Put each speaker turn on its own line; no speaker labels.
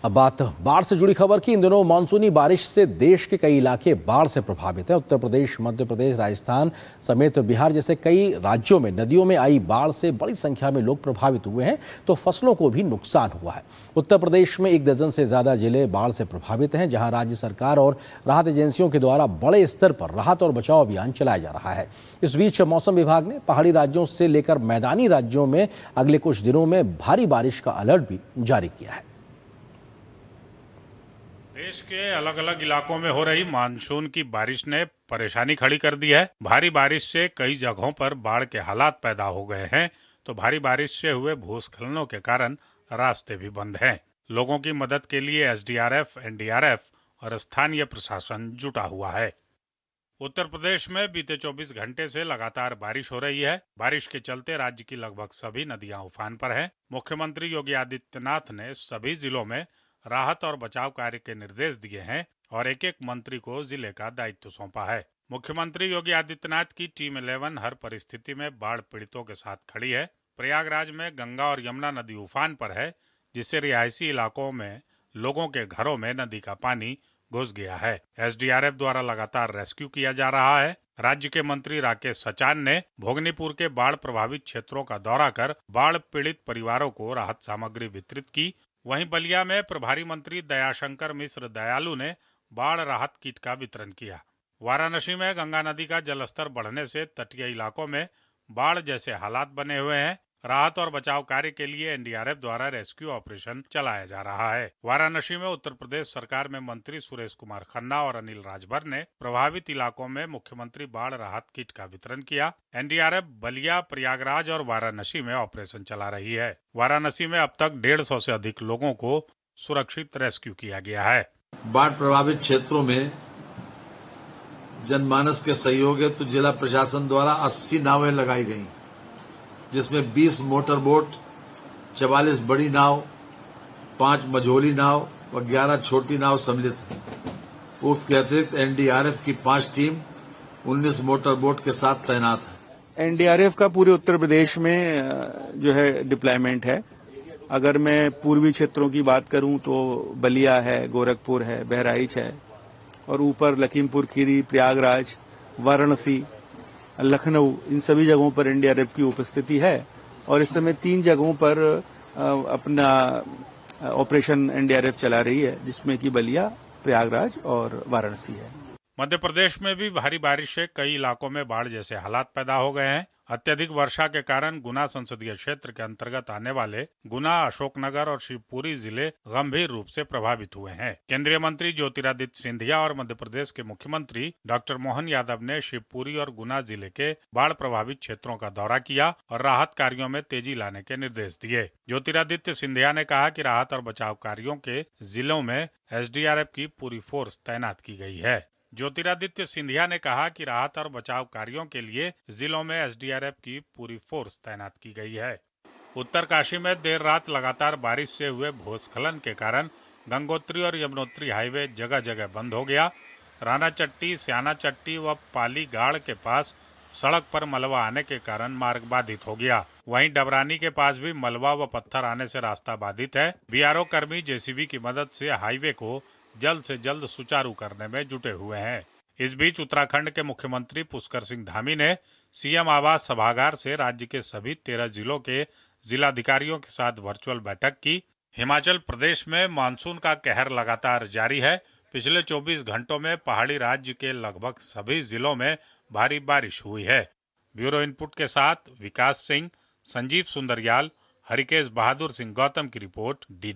अब बात बाढ़ से जुड़ी खबर की। इन दिनों मानसूनी बारिश से देश के कई इलाके बाढ़ से प्रभावित हैं। उत्तर प्रदेश, मध्य प्रदेश, राजस्थान समेत बिहार जैसे कई राज्यों में नदियों में आई बाढ़ से बड़ी संख्या में लोग प्रभावित हुए हैं, तो फसलों को भी नुकसान हुआ है। उत्तर प्रदेश में 1 दर्जन से ज्यादा जिले बाढ़ से प्रभावित हैं, जहां राज्य सरकार और राहत एजेंसियों के द्वारा बड़े स्तर पर राहत और बचाव अभियान चलाया जा रहा है। इस बीच मौसम विभाग ने पहाड़ी राज्यों से लेकर मैदानी राज्यों में अगले कुछ दिनों में भारी बारिश का अलर्ट भी जारी किया है।
देश के अलग अलग इलाकों में हो रही मानसून की बारिश ने परेशानी खड़ी कर दी है। भारी बारिश से कई जगहों पर बाढ़ के हालात पैदा हो गए हैं, तो भारी बारिश से हुए भूस्खलनों के कारण रास्ते भी बंद हैं। लोगों की मदद के लिए एसडीआरएफ, एनडीआरएफ और स्थानीय प्रशासन जुटा हुआ है। उत्तर प्रदेश में बीते 24 घंटे से लगातार बारिश हो रही है। बारिश के चलते राज्य की लगभग सभी नदियां उफान पर हैं। मुख्यमंत्री योगी आदित्यनाथ ने सभी जिलों में राहत और बचाव कार्य के निर्देश दिए हैं और एक एक मंत्री को जिले का दायित्व सौंपा है। मुख्यमंत्री योगी आदित्यनाथ की टीम 11 हर परिस्थिति में बाढ़ पीड़ितों के साथ खड़ी है। प्रयागराज में गंगा और यमुना नदी उफान पर है, जिससे रिहायशी इलाकों में लोगों के घरों में नदी का पानी घुस गया है। एसडीआरएफ द्वारा लगातार रेस्क्यू किया जा रहा है। राज्य के मंत्री राकेश सचान ने भोगनीपुर के बाढ़ प्रभावित क्षेत्रों का दौरा कर बाढ़ पीड़ित परिवारों को राहत सामग्री वितरित की। वहीं बलिया में प्रभारी मंत्री दयाशंकर मिश्र दयालु ने बाढ़ राहत किट का वितरण किया। वाराणसी में गंगा नदी का जलस्तर बढ़ने से तटीय इलाकों में बाढ़ जैसे हालात बने हुए हैं। राहत और बचाव कार्य के लिए एनडीआरएफ द्वारा रेस्क्यू ऑपरेशन चलाया जा रहा है। वाराणसी में उत्तर प्रदेश सरकार में मंत्री सुरेश कुमार खन्ना और अनिल राजभर ने प्रभावित इलाकों में मुख्यमंत्री बाढ़ राहत किट का वितरण किया। एनडीआरएफ बलिया, प्रयागराज और वाराणसी में ऑपरेशन चला रही है। वाराणसी में अब तक 150 से अधिक लोगों को सुरक्षित रेस्क्यू किया गया है।
बाढ़ प्रभावित क्षेत्रों में जनमानस के सहयोग हेतु जिला प्रशासन द्वारा 80 नावें लगाई गयी, जिसमें 20 मोटर बोट, 44 बड़ी नाव, 5 मझोली नाव व 11 छोटी नाव सम्मिलित है। उक्त के अतिरिक्त एनडीआरएफ की 5 टीम 19 मोटर बोट के साथ तैनात है।
एनडीआरएफ का पूरे उत्तर प्रदेश में जो है डिप्लॉयमेंट है। अगर मैं पूर्वी क्षेत्रों की बात करूं तो बलिया है, गोरखपुर है, बहराइच है और ऊपर लखीमपुर खीरी, प्रयागराज, वाराणसी, लखनऊ, इन सभी जगहों पर एनडीआरएफ की उपस्थिति है और इस समय 3 जगहों पर अपना ऑपरेशन एनडीआरएफ चला रही है, जिसमें कि बलिया, प्रयागराज और वाराणसी है।
मध्य प्रदेश में भी भारी बारिश से कई इलाकों में बाढ़ जैसे हालात पैदा हो गए हैं। अत्यधिक वर्षा के कारण गुना संसदीय क्षेत्र के अंतर्गत आने वाले गुना, अशोकनगर और शिवपुरी जिले गंभीर रूप से प्रभावित हुए हैं। केंद्रीय मंत्री ज्योतिरादित्य सिंधिया और मध्य प्रदेश के मुख्यमंत्री डॉक्टर मोहन यादव ने शिवपुरी और गुना जिले के बाढ़ प्रभावित क्षेत्रों का दौरा किया और राहत कार्यों में तेजी लाने के निर्देश दिए। ज्योतिरादित्य सिंधिया ने कहा कि राहत और बचाव कार्यों के जिलों में एसडीआरएफ की पूरी फोर्स तैनात की गई है। ज्योतिरादित्य सिंधिया ने कहा कि राहत और बचाव कार्यों के लिए जिलों में एसडीआरएफ की पूरी फोर्स तैनात की गई है। उत्तरकाशी में देर रात लगातार बारिश से हुए भूस्खलन के कारण गंगोत्री और यमुनोत्री हाईवे जगह जगह बंद हो गया। राना चट्टी, स्याना चट्टी व पाली गाड़ के पास सड़क पर मलबा आने के कारण मार्ग बाधित हो गया। वहीं डबरानी के पास भी मलबा व पत्थर आने से रास्ता बाधित है। बीआरओ कर्मी जेसीबी की मदद से हाईवे को जल्द से जल्द सुचारू करने में जुटे हुए हैं। इस बीच उत्तराखंड के मुख्यमंत्री पुष्कर सिंह धामी ने सीएम आवास सभागार से राज्य के सभी 13 जिलों के जिलाधिकारियों के साथ वर्चुअल बैठक की। हिमाचल प्रदेश में मानसून का कहर लगातार जारी है। पिछले 24 घंटों में पहाड़ी राज्य के लगभग सभी जिलों में भारी बारिश हुई है। ब्यूरो इनपुट के साथ विकास सिंह, संजीव सुंदरियाल, हरिकेश बहादुर सिंह गौतम की रिपोर्ट।